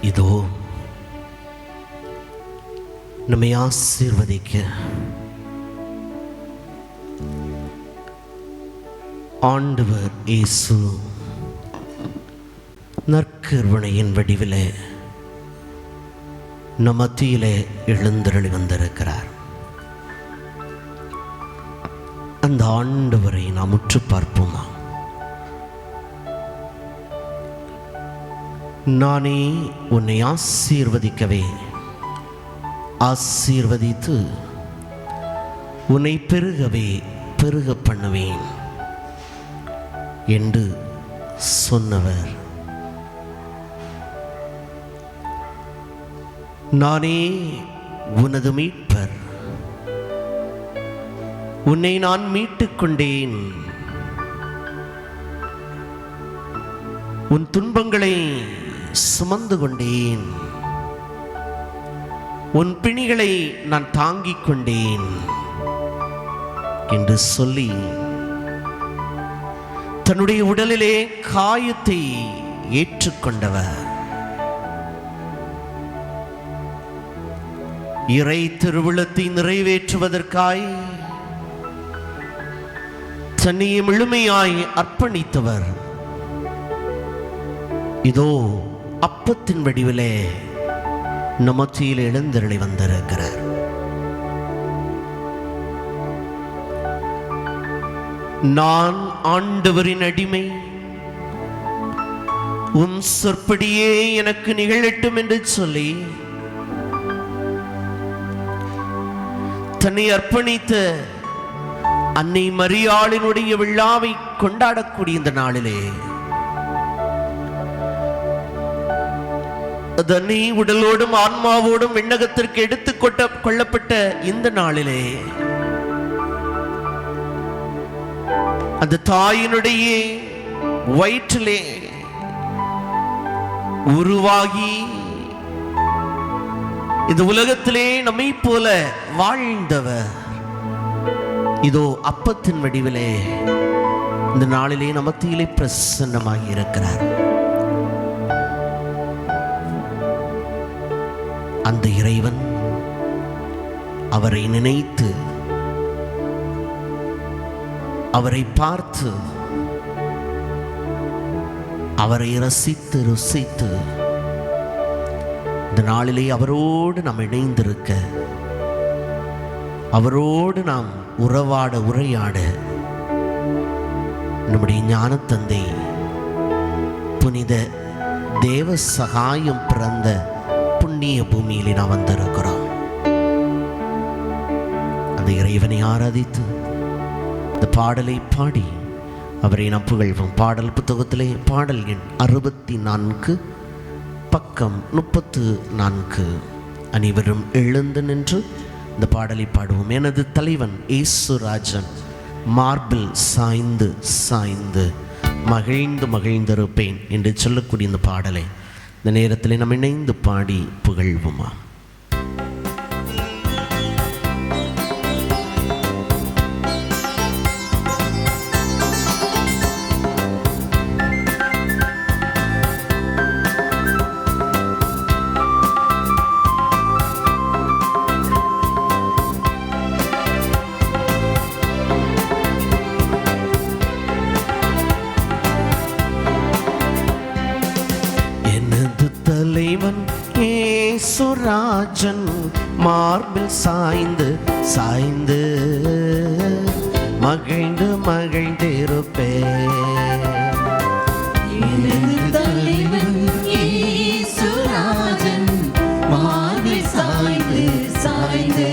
இதோ நம்மை ஆசீர்வதிக்க ஆண்டவர் இயேசு நற்கருணையின் வடிவிலே நம் மத்தியிலே எழுந்தருளி வந்திருக்கிறார். அந்த ஆண்டவரை நாம் உற்று பார்ப்போமா? நானே உன்னை ஆசீர்வதிக்கவே ஆசீர்வதித்து உன்னை பெருகவே பெருக பண்ணுவேன் என்று சொன்னவர். நானே உனது மீட்பர், உன்னை நான் மீட்டுக் கொண்டேன், உன் துன்பங்களை சுமந்து கொண்டேன், உன் பிணிகளை நான் தாங்கிக் கொண்டேன் என்று சொல்லி தன்னுடைய உடலிலே காயத்தை ஏற்றுக்கொண்டவர். இறை திருவுளத்தை நிறைவேற்றுவதற்காய் தன்னை முழுமையாய் அர்ப்பணித்தவர். இதோ அப்பத்தின் வடிவிலே நம் மத்தியில் எழுந்தருளி வந்திருக்கிறார். நான் ஆண்டவரின் அடிமை, உன் சொற்படியே எனக்கு நிகழட்டும் என்று சொல்லி தன்னை அர்ப்பணித்த அன்னை மரியாளினுடைய விழாவை கொண்டாடக்கூடிய இந்த நாளிலே, தன்னை உடலோடும் ஆன்மாவோடும் விண்ணகத்திற்கு எடுத்துக் கொள்ளப்பட்ட இந்த நாளிலே, அந்த தாயினுடைய வயிற்றிலே உருவாகி இந்த உலகத்திலே நம்மை போல வாழ்ந்தவர் இதோ அப்பத்தின் வடிவிலே இந்த நாளிலே நமத்திலே பிரசன்னமாகி இருக்கிறார். அந்த இறைவன் அவரை நினைத்து, அவரை பார்த்து, அவரை ரசித்து ருசித்து இந்த நாளிலே அவரோடு நாம் இணைந்திருக்க, அவரோடு நாம் உறவாட உரையாட நம்முடைய ஞானத்தந்தை புனித தேவ சகாயம் பிறந்த புண்ணிய பூமியிலே நாம் வந்திருக்கிறோம். அந்த இறைவனை ஆராதித்து இந்த பாடலை பாடி அவரை நாம் புகழ்வோம். பாடல் புத்தகத்திலே பாடல் எண் 64 பக்கம் 34. அனைவரும் எழுந்து நின்று இந்த பாடலை பாடுவோம். எனது தலைவன் இயேசுராஜன் மார்பில் சாய்ந்து சாய்ந்து மகிழ்ந்து மகிழ்ந்திருப்பேன் என்று சொல்லக்கூடிய இந்த பாடலை இந்த நேரத்தில் நாம் இணைந்து பாடி புகழ்வோமா? இயேசுராஜன் மார்பில் சாய்ந்து சாய்ந்து மகிழ்ந்து மகிழ்ந்திருப்பே. மார்பில் சாய்ந்து சாய்ந்து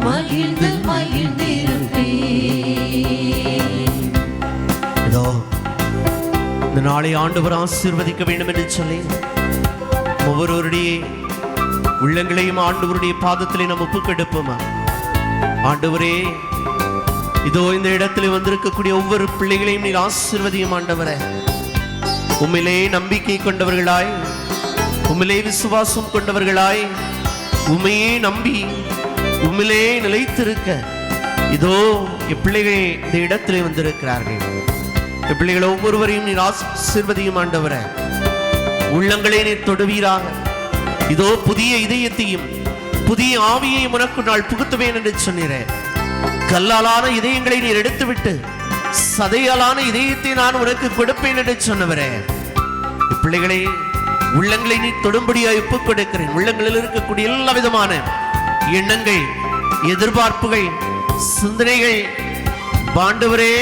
மகிழ்ந்து மகிழ்ந்திருப்பே. இதோ இந்த நாளை ஆண்டவர் ஆசீர்வதிக்க வேண்டும் என்று சொல்லி ஒவ்வொருவருடைய உள்ளங்களையும் ஆண்டவருடைய பாதத்திலே நாம் ஒப்புக்கொடுப்போமா. ஆண்டவரே, இதோ இந்த இடத்துல வந்திருக்கக்கூடிய ஒவ்வொரு பிள்ளைகளையும் நீர் ஆசீர்வதியும் ஆண்டவரே. உம்மிலே நம்பிக்கை கொண்டவர்களாய், உம்மிலே விசுவாசம் கொண்டவர்களாய், உம்மையே நம்பி உம்மிலே நிலைத்திருக்க இதோ பிள்ளைகள் இந்த இடத்திலே வந்திருக்கிறார்கள். பிள்ளைகள் ஒவ்வொருவரையும் நீர் ஆசீர்வதியும் ஆண்டவரே. உள்ளங்களை நீர் தொடுவீராக. இதோ புதிய இதயத்தையும் புதிய ஆவியையும் உனக்கு நாள் புகுத்துவேன் என்று சொன்னீரேன். கல்லாலான இதயங்களை நீர் எடுத்துவிட்டு சதையாலான இதயத்தை நான் உனக்கு கொடுப்பேன் என்று சொன்னவரே. பிள்ளைகளை உள்ளங்களை நீ தொடும்படியாய் ஒப்புக் கொடுக்கிறேன். உள்ளங்களில் இருக்கக்கூடிய எல்லா விதமான எண்ணங்கள், எதிர்பார்ப்புகள், சிந்தனைகள் ஆண்டவரே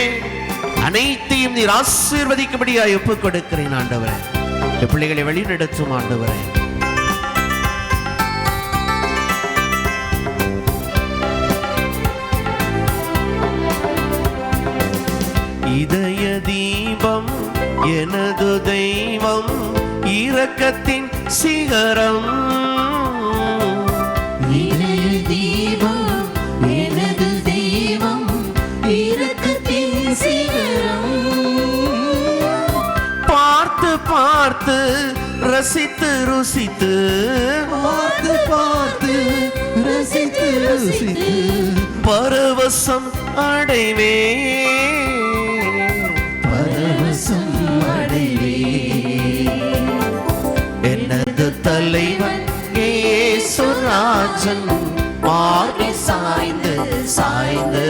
அனைத்தையும் நீர் ஆசீர்வதிக்கும்படியாய் ஒப்புக் கொடுக்கிறேன் ஆண்டவரே. பிள்ளைகளை வழிநடத்தும் ஆண்டவரே. இதய தீபம் எனது தெய்வம், இரக்கத்தின் சிகரம். இதய தீபம் எனது தெய்வம், இரக்கத்தின் சிகரம். பார்த்து பார்த்து ரசித்து ருசித்து, பார்த்து பார்த்து ரசித்து ரசித்து பரவசம் அடைவே, பரவசம் அடைவே. எனது தலைவன் இயேசுராஜன் மார்பில் சாய்ந்து சாய்ந்து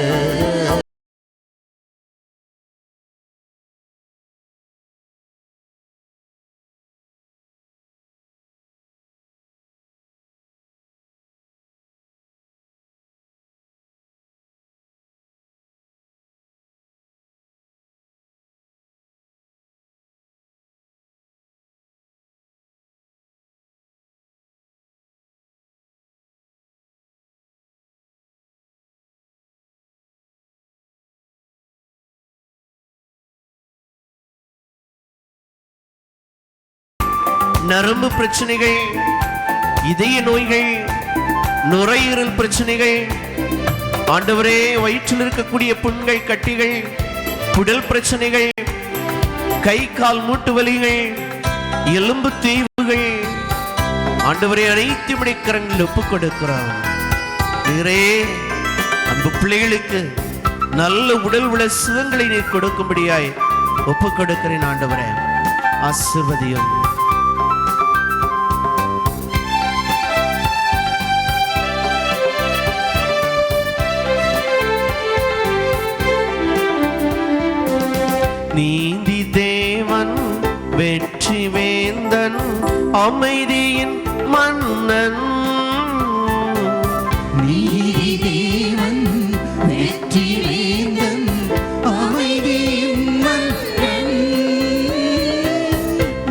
நரம்பு பிரச்சனைகள், இதய நோய்கள், நுரையீரல் பிரச்சனைகள் ஆண்டவரே, வயிற்றில் இருக்கக்கூடிய புண்கள், கட்டிகள், குடல் பிரச்சனைகள், கை கால் மூட்டு வலிகள், எலும்பு தீவுகள் ஆண்டவரே அனைத்து கரங்களில் ஒப்புக் கொடுக்கிறோம். நீரே அன்பு பிள்ளைகளுக்கு நல்ல உடல் உள்ள சுகங்களை நீர் கொடுக்கும்படியாய் ஒப்புக் கொடுக்கிறேன் ஆண்டவரே. ஆசீர்வதியும். நீதி தேவன், வெற்றி வேந்தன், அமைதியின் மன்னன். நீதி தேவன், வெற்றி வேந்தன், அமைதியின் மன்னன்.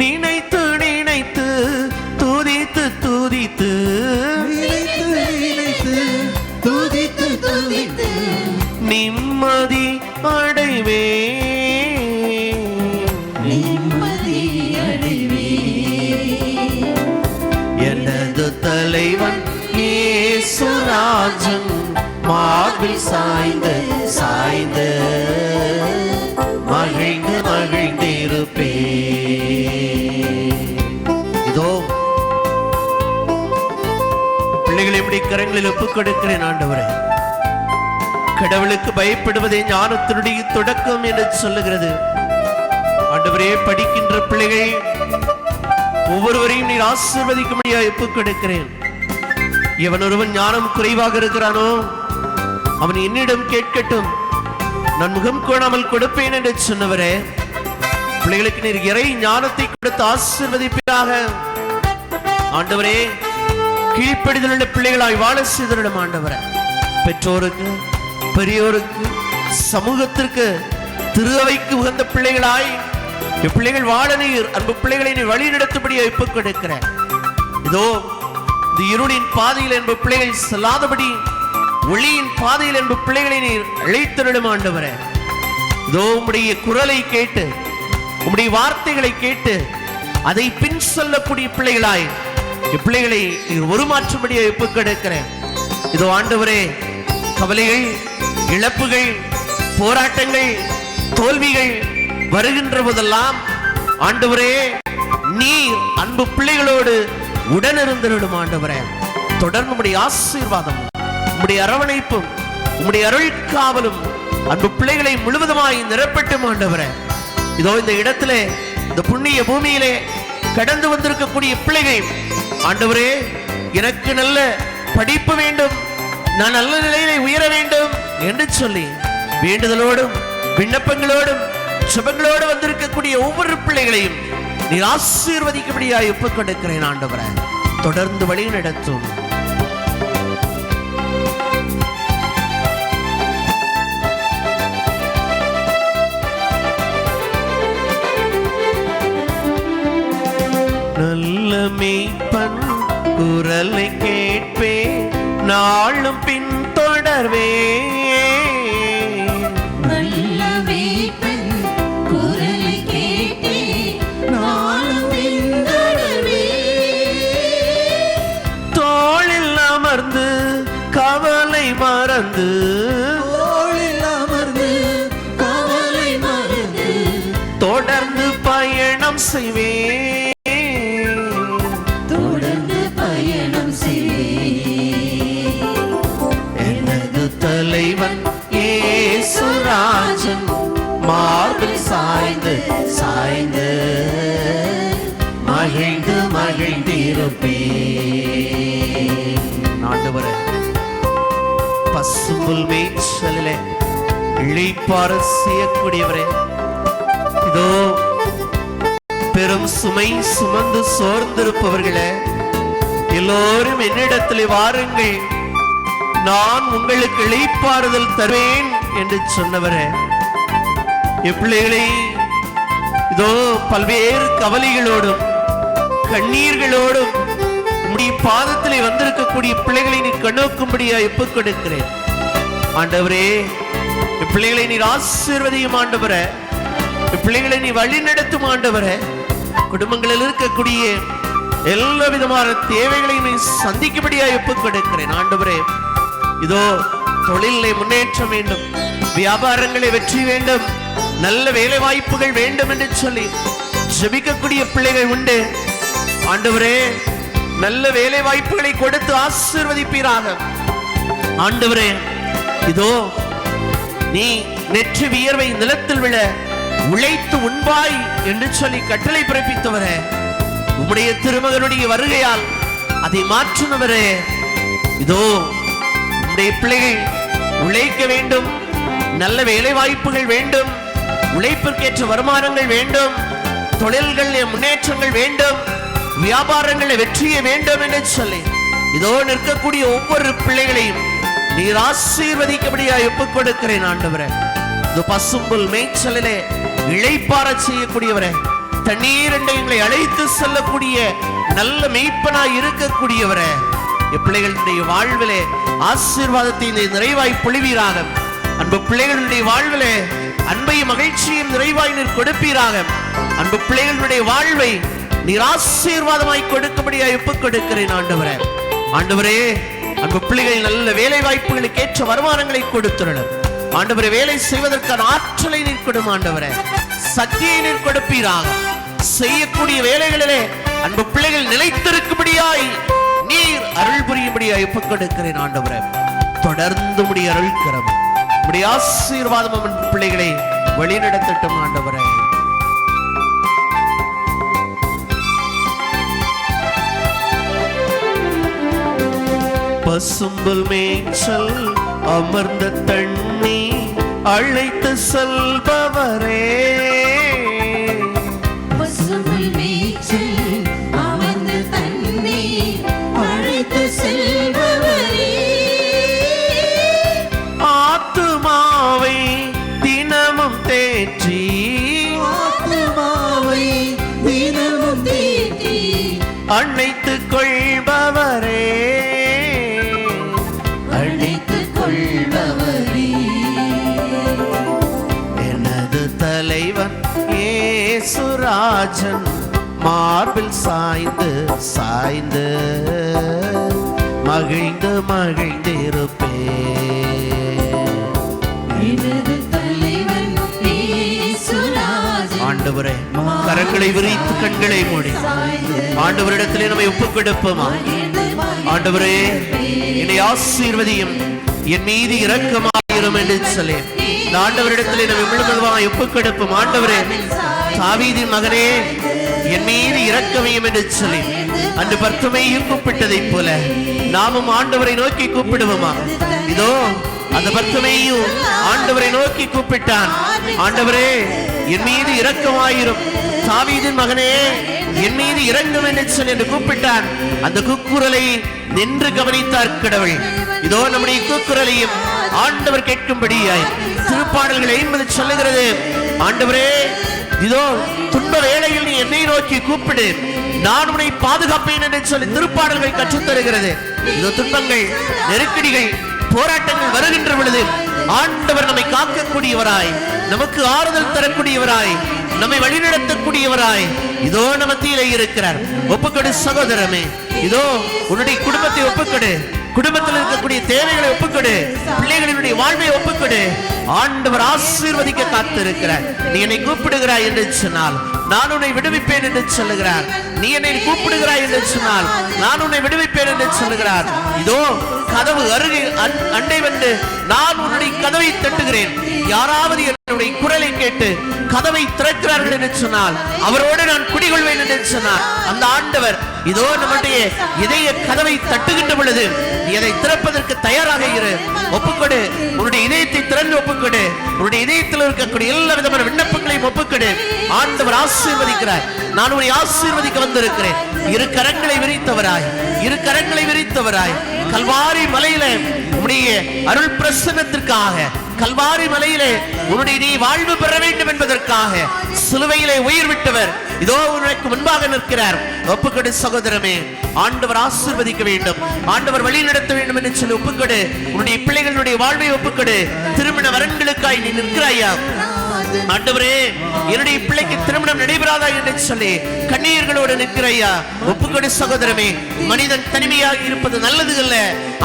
நினைத்து நினைத்து துதித்து துதித்து, நினைத்து நினைத்து துதித்து துதித்து நிம்மதி அடைவே, நிம்மதி அடைவே. எனது தலைவன் இயேசுராஜன் மார்பில் சாய்ந்து சாய்ந்து மகிழ்ந்து மகிழ்ந்திருப்பே. இதோ பிள்ளைகளை எப்படி கரங்களில் ஒப்புக் கொடுக்கிறேன் ஆண்டவரே. கடவுளுக்கு பயப்படுவதே ஞானத்தினுடைய தொடக்கம் என்று சொல்லுகிறது ஆண்டவரே. படிக்கின்ற பிள்ளைகள் ஒவ்வொருவரையும் நீர் ஆசீர்வதிக்கும்படியாக ஒப்புக் கொடுக்கிறேன். எவன் ஒருவன் ஞானம் குறைவாக இருக்கிறானோ அவன் என்னிடம் கேட்கட்டும், நான் முகம் கோணாமல் கொடுப்பேன் என்று சொன்னவரே. பிள்ளைகளுக்கு நீர் இறை ஞானத்தை கொடுத்து ஆசீர்வதிப்பீராக ஆண்டவரே. கீழ்ப்படிதல் உள்ள பிள்ளைகளாய் வாழ செய்திடும் ஆண்டவரே. பெற்றோருக்கு, பெரியோருக்கு, சமூகத்திற்கு, திரு அவைக்கு உகந்த பிள்ளைகளாய் பிள்ளைகள் வாழ நீர் அன்பு பிள்ளைகளை நீ வழி நடத்தும்படி ஒப்புக் கொடுக்கிறேன். இதோ இந்த இருளின் பாதையில் என்பது பிள்ளைகள் செல்லாதபடி ஒளியின் பாதையில் என்பது பிள்ளைகளை நீர் அழைத்திடும் ஆண்டவரே. இதோ உம்முடைய குரலை கேட்டு, உம்முடைய வார்த்தைகளை கேட்டு அதை பின் சொல்லக்கூடிய பிள்ளைகளாய் இப்பிள்ளைகளை நீர் உருமாற்றும்படி ஒப்புக் கொடுக்கிறேன். இதோ ஆண்டவரே, கவலைகள், இழப்புகள், போராட்டங்கள், தோல்விகள் வருகின்ற போதெல்லாம் ஆண்டவரே நீர் அன்பு பிள்ளைகளோடு உடனிருந்திடும் ஆண்டவரே. தொடர்ந்து உம்முடைய ஆசீர்வாதம், உம்முடைய அரவணைப்பும், உம்முடைய அருள்காவலும் அன்பு பிள்ளைகளை முழுவதுமாய் நிரப்பட்டும் ஆண்டவரே. இதோ இந்த இடத்திலே, இந்த புண்ணிய பூமியிலே கடந்து வந்திருக்கக்கூடிய பிள்ளைகள் ஆண்டவரே, எனக்கு நல்ல படிப்பு வேண்டும், நான் நல்ல நிலையிலே உயர வேண்டும் என்று சொல்லி வேண்டுதலோடும் விண்ணப்பங்களோடும் சுபங்களோடு வந்திருக்கக்கூடிய ஒவ்வொரு பிள்ளைகளையும் நீர் ஆசீர்வதிக்கும்படியாய் ஒப்புக் கொடுக்கிறேன் ஆண்டவரே. தொடர்ந்து வழி நடத்தும். நல்ல மேய்ப்பன் குரலை கேட்பே, நாளும் பின் தொடர்வே. கவலை மறந்து தொடர்ந்து பயணம் செய்வே, எனது தலைவன் இயேசுராஜன் மார்பில் சாய்ந்து சாய்ந்து மகிழ்ந்து மகிழ்ந்திருப்பே. ஆண்டவரே, பசும்புல் மேய்ச்சலிலே இளைப்பாற செய்யக்கூடியவரே, இதோ பெரும் சுமை சுமந்து சோர்ந்திருப்பவர்களே எல்லோரும் என்னிடத்தில் வாருங்கள், நான் உங்களுக்கு இளைப்பாறுதல் தருவேன் என்று சொன்னவரே, எப்பிள்ளைகளை இதோ பல்வேறு கவலைகளோடும் கண்ணீர்களோடும் உம்முடைய பாதத்திலே வந்திருக்கக்கூடிய பிள்ளைகளை நீ கண்ணோக்கும்படியா ஒப்புக் கொடுக்கிறேன் ஆண்டவரே. பிள்ளைகளை நீர் ஆசீர்வதியும் ஆண்டவரே, பிள்ளைகளை நீ வழி நடத்தும் ஆண்டவரே. குடும்பங்களில் இருக்கக்கூடிய எல்லா விதமான தேவைகளையும் நீ சந்திக்கும்படியா ஒப்புக் கொடுக்கிறேன் ஆண்டவரே. இதோ தொழிலை முன்னேற்றம் வேண்டும், வியாபாரங்களை வெற்றி வேண்டும், நல்ல வேலை வாய்ப்புகள் வேண்டும் என்று சொல்லி ஜெபிக்கக்கூடிய பிள்ளைகள் உண்டு ஆண்டவரே. நல்ல வேலை வாய்ப்புகளை கொடுத்து ஆசீர்வதிப்பீராக ஆண்டவரே. இதோ நீ நெற்றி வியர்வை நிலத்தில் விழ உழைத்து உண்பாய் என்று சொல்லி கட்டளை பிறப்பித்தவரே, உம்முடைய திருமகனுடைய வருகையால் அதை மாற்றினவரே. இதோ உம்முடைய பிள்ளைகள் உழைக்க வேண்டும், நல்ல வேலை வாய்ப்புகள் வேண்டும், உழைப்பிற்கேற்ற வருமானங்கள் வேண்டும், தொழில்களில் முன்னேற்றங்கள் வேண்டும், வியாபாரங்களில் வெற்றியை வேண்டும் என்று சொல்லி இதோ நிற்கக்கூடிய ஒவ்வொரு பிள்ளைகளையும் நீர் ஆசீர்வதிக்கும்படியாய் ஒப்புக் கொடுக்கிறேன் ஆண்டவரே. இது பசும்புல் மேய்ச்சலிலே இளைப்பாற செய்யக்கூடியவரே, தண்ணீர் எங்களை அழைத்து செல்லக்கூடிய நல்ல மேய்ப்பனாய் இருக்கக்கூடியவரே, பிள்ளைகளுடைய வாழ்விலே ஆசீர்வாதத்தை நிறைவாய் பொழிவீராக. அன்பு பிள்ளைகளுடைய வாழ்விலே அன்பையும் மகிழ்ச்சியும் நிறைவாய் நீர் கொடுப்பீராக. அன்பு பிள்ளைகளுடைய வாழ்வை நீர் ஆசீர்வாதமாய் கொடுக்கும்படியாய் ஒப்புக் கொடுக்கிறேன் ஆண்டவரே. ஆண்டவரே, அன்பு பிள்ளைகள் நல்ல வேலை வாய்ப்புகளுக்கு ஏற்ற வருமானங்களை கொடுத்துள்ளனர் ஆண்டவரே. வேலை செய்வதற்கான ஆற்றலை நீர் கொடும் ஆண்டவரே, சக்தியை நீர் கொடுப்பீராக. செய்யக்கூடிய வேலைகளிலே அன்பு பிள்ளைகள் நிலைத்திருக்கும்படியாய் நீர் அருள் புரியும்படியாய் ஒப்புக் கொடுக்கிறேன் ஆண்டவரே. தொடர்ந்து உம்முடைய அருள்கரம், உம்முடைய ஆசீர்வாதம் அன்பு பிள்ளைகளை வழிநடத்தட்டும் ஆண்டவரே. பசும்புல் மேய்ச்சல் அமர்ந்த தண்ணி அழைத்து செல்பவரே, பசும்புல் மேய்ச்சல் அமர்ந்த தண்ணி அழைத்து ராஜன் மார்பில் சாய்ந்து சாய்ந்து மகிழ்ந்து மகிழ்ந்திருப்பே. ஆண்டவரே, கரங்களை விரித்து கண்களை மூடி ஆண்டவரிடத்திலே நம்மை ஒப்புக் கொடுப்போமா? ஆண்டவரே, என்னை ஆசீர்வதியும், என் மீது இரக்கமாயிரும் என்று சொல்லி ஆண்டவரிடத்திலே நம்மை முழுவதுமாய் ஒப்புக் கொடுப்போம். ஆண்டவரே, தாவீதின் மகனே, என் மீது இரக்கமையும் என்று சொல்லி அன்று பர்த்திமேயு கூப்பிட்டதைப் போல நாமும் ஆண்டவரை நோக்கி கூப்பிடுவோமா? இதோ அந்த பர்த்திமேயு ஆண்டவரை நோக்கி கூப்பிட்டான். ஆண்டவரே, என் மீது இரக்கமாயிரும், தாவீதின் மகனே, என் மீது இரங்கும் என்று சொல்லி என்று கூப்பிட்டான். அந்த கூக்குரலை நின்று கவனித்தார் கடவுள். இதோ நம்முடைய கூக்குரலையும் ஆண்டவர் கேட்கும்படியாய் திருப்பாடல்கள் 50 சொல்லுகிறது. ஆண்டவரே, இதோ துன்ப வேளையில் நீ என்னை நோக்கி கூப்பிடு, நான் உன்னை பாதுகாப்பேன் என்று சொல்லி திருப்பாடல்கள் கற்றுத் தருகிறது. இதோ துன்பங்கள், நெருக்கடிகள், போராட்டங்கள் வருகின்ற பொழுது ஆண்டவர் நம்மை காக்கக்கூடியவராய், நமக்கு ஆறுதல் தரக்கூடியவராய், நம்மை வழிநடத்தக்கூடியவராய் இதோ நம்ம மத்தியிலே இருக்கிறார். ஒப்புக்கொடு சகோதரமே, இதோ உன்னுடைய குடும்பத்தை ஒப்புக்கொடு, குடும்பத்தில் இருக்கக்கூடிய தேவைகளை ஒப்புக்கொடு, பிள்ளைகளினுடைய வாழ்வை ஒப்புக்கொடு. ஆண்டவர் ஆசீர்வதிக்க காத்திருக்கிறார். நீ என்னை கூப்பிடுகிறாய் என்று சொன்னால் நான் உன்னை விடுவிப்பேன் என்று சொல்லுகிறார். நீ என்னை கூப்பிடுகிறாய் என்று சொன்னால் நான் உன்னை விடுவிப்பேன் என்று சொல்லுகிறார். இதோ கதவு அருகே அண்டை வந்து நான் உன்னுடைய கதவை தட்டுகிறேன். யாராவது என்னுடைய குரலை கேட்டு கதவை திறக்கிறார்கள் என்று சொன்னால் அவரோடு நான் குடிகொள்வேன் என்று சொன்னார் அந்த ஆண்டவர். இதோ நம்முடைய இதய கதவை தட்டுகின்ற பொழுது இதை திறப்பதற்கு தயாராக இரு. ஒப்புக்கொடு, உன்னுடைய இதயத்தை திறந்து ஒப்புக்கொடு. உன்னுடைய இதயத்தில் இருக்கக்கூடிய எல்லா விதமான விண்ணப்பங்களையும் ஒப்புக்கொடு. ஆண்டவர் ஆசீர்வதிக்கிறார். நான் உன்னை ஆசீர்வதிக்க வந்திருக்கிறேன். இரு கரங்களை விரித்தவராய், இரு கரங்களை விரித்தவராய் கல்வாரி மலையிலே உன்னுடைய அருள் பிரசன்னத்திற்காக, கல்வாரி மலையிலே உன்னுடைய நீ வாழ்வு பெற வேண்டும் என்பதற்காக சிலுவையிலே உயிர் விட்டவர் இதோ உனக்கு முன்பாக நிற்கிறார். ஒப்புக்கொடு சகோதரமே, ஆண்டவர் ஆசீர்வதிக்க வேண்டும், ஆண்டவர் வழி நடத்த வேண்டும் என்று சொல்லி ஒப்புக்கொடு. உன்னுடைய பிள்ளைகளுடைய வாழ்வை ஒப்புக்கொடு. திருமண வரன்களுக்காய் நீ நிற்கிறாயா? ஆண்டவரே, என்னுடைய பிள்ளைக்கு திருமணம் நடைபெறாதா என்று சொல்லி கண்ணீர்களோடு நிற்கிறாயா? ஒப்புக்கொடு சகோதரமே. மனிதன் தனிமையாக இருப்பது நல்லது அல்ல,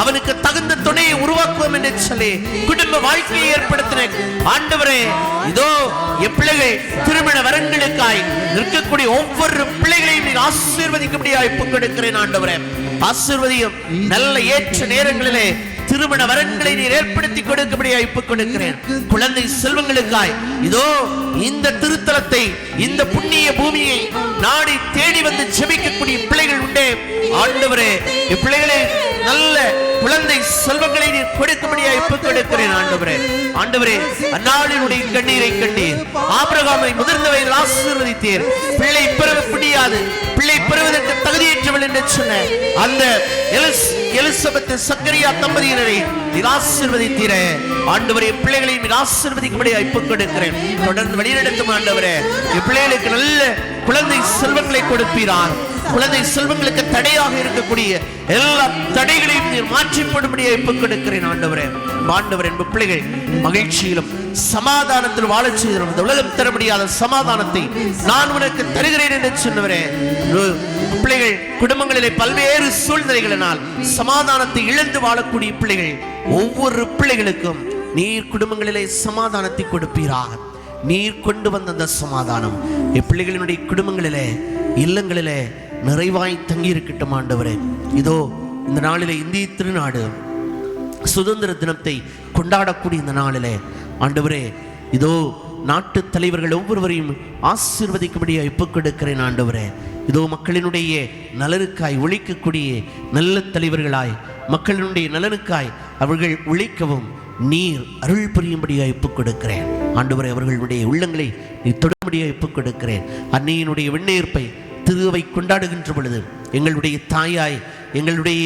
அவனுக்கு தகுந்த துணையை உருவாக்குவோம் என்று சொல்லி குடும்ப வாழ்க்கையை ஏற்படுத்தின ஆண்டவரே, இதோ என் பிள்ளைகள் திருமண வரன்களுக்காய் நிற்கக்கூடிய ஒவ்வொரு பிள்ளைகளையும் நீ ஆசீர்வதிக்கும்படியாக ஒப்புக்கொடுக்கிறேன். ஆண்டவரே, ஆசீர்வதியும். நல்ல ஏற்ற நேரங்களிலே திருமண வரன்களை நீர் ஏற்படுத்தி கொடுக்கும்படியாக ஒப்புக் கொடுக்கிறேன். குழந்தை செல்வங்களுக்காய் இதோ இந்த திருத்தலத்தை, இந்த புண்ணிய பூமியை நாடி தேடி வந்து ஜெபிக்கக்கூடிய பிள்ளைகள் உண்டே. ஆண்டவரே, இப்பிள்ளைகளே நல்ல குழந்தை செல்வங்களை நீர் கொடுக்கும்படியாக ஒப்புக் கொடுக்கிறேன். ஆண்டவரே, ஆண்டவரே, அந்நாளினுடைய கண்ணீரை கண்டீர். ஆபிரகாமை முதிர்ந்த வயதில் ஆசீர்வதித்தீர். பிள்ளை பெற முடியாது, பிள்ளை பெறுவதற்கு தகுதியற்றவள் என்று சொன்ன அந்த எலிசபெத் சக்கரியா தம்பதியினரை நீர் ஆசீர்வதித்தீரே. ஆண்டவரே, பிள்ளைகளை நீர் ஆசீர்வதிக்கும்படியாக ஒப்புக் கொடுக்கிறேன். தொடர்ந்து வழிநடத்தும் ஆண்டவரே. பிள்ளைகளுக்கு நல்ல குழந்தை செல்வங்களை கொடுப்பீரான். குழந்தை செல்வங்களுக்கு தடையாக இருக்கக்கூடிய எல்லா தடைகளையும் நீர் மாற்றி போடும்படியாக ஒப்புக் கொடுக்கிறேன். ஆண்டவரே, ஆண்டவர் என்ப பிள்ளைகள் மகிழ்ச்சியிலும் சமாதானத்தில் வாழச் செய்தோம். இந்த உலகம் தர முடியாத சமாதானத்தை நான் உனக்கு தருகிறேன் என்று சொன்னவரே. பிள்ளைகள் குடும்பங்களிலே பல்வேறு சூழ்நிலைகளினால் சமாதானத்தை இழந்து வாழக்கூடிய பிள்ளைகள், ஒவ்வொரு பிள்ளைகளுக்கும் நீர் குடும்பங்களிலே சமாதானத்தை கொடுப்பீராக. நீர் கொண்டு வந்த அந்த சமாதானம் பிள்ளைகளினுடைய குடும்பங்களிலே, இல்லங்களிலே நிறைவாய் தங்கி இருக்கட்டும். ஆண்டவரே, இதோ இந்த நாளிலே இந்திய திருநாடு சுதந்திர தினத்தை கொண்டாடக்கூடிய இந்த நாளிலே ஆண்டவரே, இதோ நாட்டு தலைவர்கள் ஒவ்வொருவரையும் ஆசீர்வதிக்கும்படியாக ஒப்புக் கொடுக்கிறேன். ஆண்டவரே, இதோ மக்களினுடைய நலனுக்காய் உழைக்கக்கூடிய நல்ல தலைவர்களாய், மக்களினுடைய நலனுக்காய் அவர்கள் உழைக்கவும் நீர் அருள் புரியும்படியாக ஒப்புக் கொடுக்கிறேன். ஆண்டவரே, அவர்களுடைய உள்ளங்களை நீ தொடும்படியாக ஒப்புக் கொடுக்கிறேன். அன்னையினுடைய விண்ணேற்பை திருவை கொண்டாடுகின்ற பொழுது எங்களுடைய தாயாய், எங்களுடைய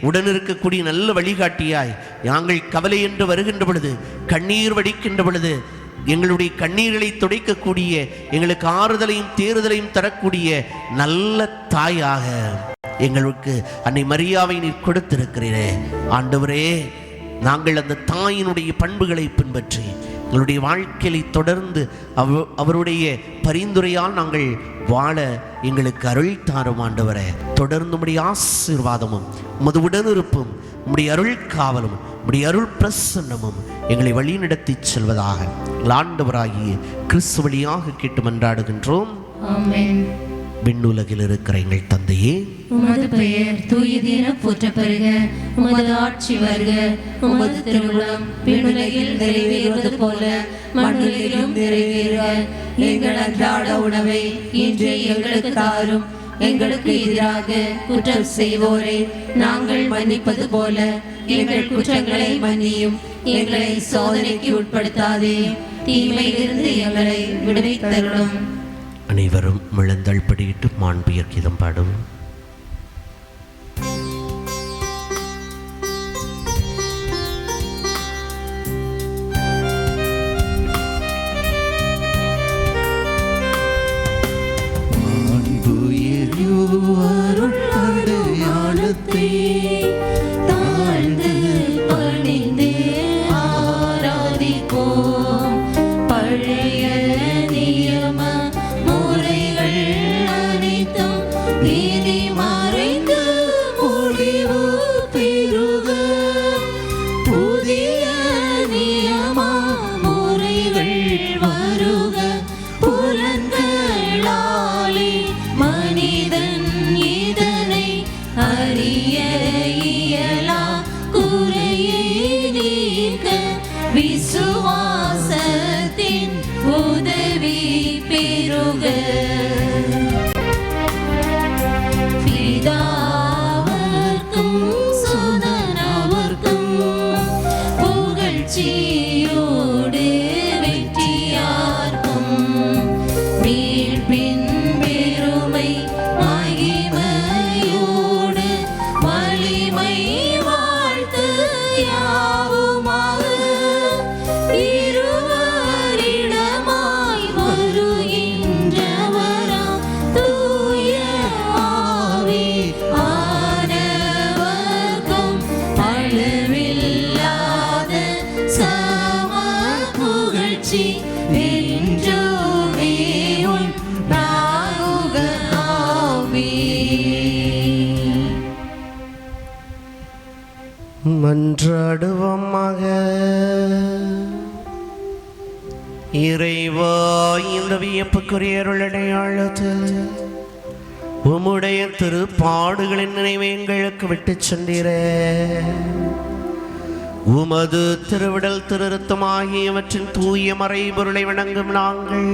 உடனிருக்கக்கூடிய நல்ல வழிகாட்டியாய், நாங்கள் கவலை என்று வருகின்ற பொழுது, கண்ணீர் வடிக்கின்ற பொழுது எங்களுடைய கண்ணீர்களை துடைக்கக்கூடிய, எங்களுக்கு ஆறுதலையும் தேறுதலையும் தரக்கூடிய நல்ல தாயாக எங்களுக்கு அன்னை மரியாவை நீர் கொடுத்திருக்கிறீரே. ஆண்டவரே, நாங்கள் அந்த தாயினுடைய பண்புகளை பின்பற்றி எங்களுடைய வாழ்க்கையை தொடர்ந்து அவருடைய பரிந்துரையால் நாங்கள் வாழ எங்களுக்கு அருள் தாரும் ஆண்டவரே. தொடர்ந்து உம்முடைய ஆசீர்வாதமும் உமது உடனிருப்பும் உம்முடைய அருள் காவலும் உம்முடைய அருள் பிரசன்னமும் எங்களை வழி நடத்தி செல்வதாக ஆண்டவராகிய கிறிஸ்து வழியாக கேட்டு மன்றாடுகின்றோம். ஆமென். விண்ணுலகில் இருக்கிற எங்கள் தந்தையே, உமது பெயர் தூயது என போற்றப் பெறுக. உமது ஆட்சி வருக. உமது திருவுளம் விண்ணுலகில் நிறைவேறுவது போல மண்ணுலகிலும் நிறைவேறுக. எங்கள் அன்றாட உணவை இன்று எங்களுக்கு தாரும். எங்களுக்கு எதிராக குற்றம் செய்வோரை நாங்கள் மன்னிப்பது போல எங்கள் குற்றங்களை மன்னியும். எங்களை சோதனைக்கு உட்படுத்தாதே, தீமையிலிருந்து எங்களை விடுவித்தருளும். அனைவரும் முழந்தாள் படியிட்டு மாண்பியர் கீதம் பாடும். அடையாளத்தை தாழ்ந்து பணிந்து ஆராதிப்போம். பழைய நியம முறைகள் அனைத்தும் நீதி மறைந்து முடிவு பெறுக. புதிய நியம முறைகள் வருக. புலன்களாலே மனிதன் இதனை அறிய இயலா. குறையை நீக்க விசுவாசத்தின் உதவி பெறுக. பிதாவர்க்கும் சுதனவர்க்கும் புகழ்ச்சியோடு வெற்றியார்க்கும் மீட்பின் பெருமை மகிமையோடு வலிமை வாழ்த்து யாவுமாக. இருவரிடமாய் வருகின்றவராம் தூய ஆவி ஆனவர்க்கும் அளவில்லாத சம புகழ்ச்சி என்றுமே உண்டாகுக. ஆமென். மன்றாடுவோமாக. இறைவா, இந்த வியப்புக்குரிய அருளடையாளத்தில் உம்முடைய திருப்பாடுகளின் நினைவை எங்களுக்கு விட்டு சென்றீரே. உமது திருவிடல் திருத்தம் ஆகியவற்றின் தூய மறைபொருளை வணங்கும் நாங்கள்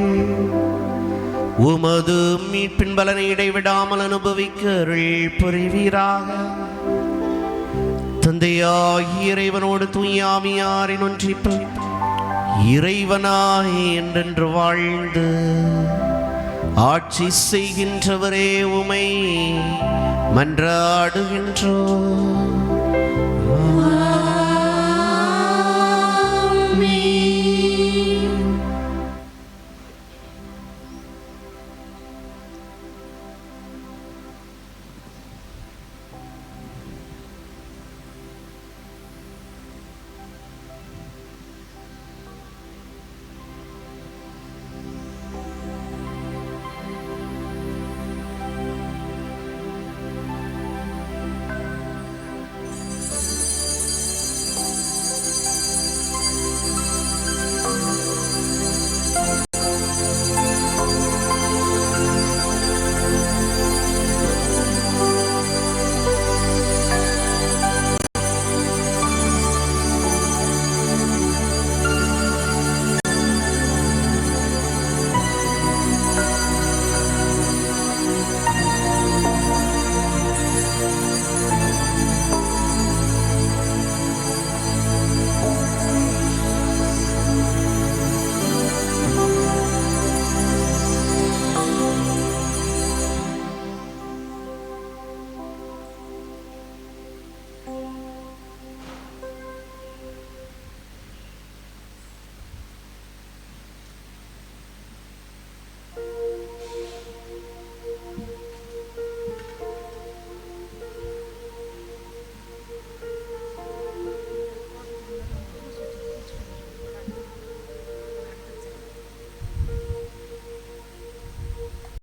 உமது மீட்பின் பலனை இடைவிடாமல் அனுபவிக்க அருள் புரிவீராக. தந்தையாகிய இறைவனோடு தூய ஆவியாரின் ஒன்றிப்பு இறைவனாய் என்றென்று வாழ்ந்து ஆட்சி செய்கின்றவரே உமை மன்றாடுகின்றோம்.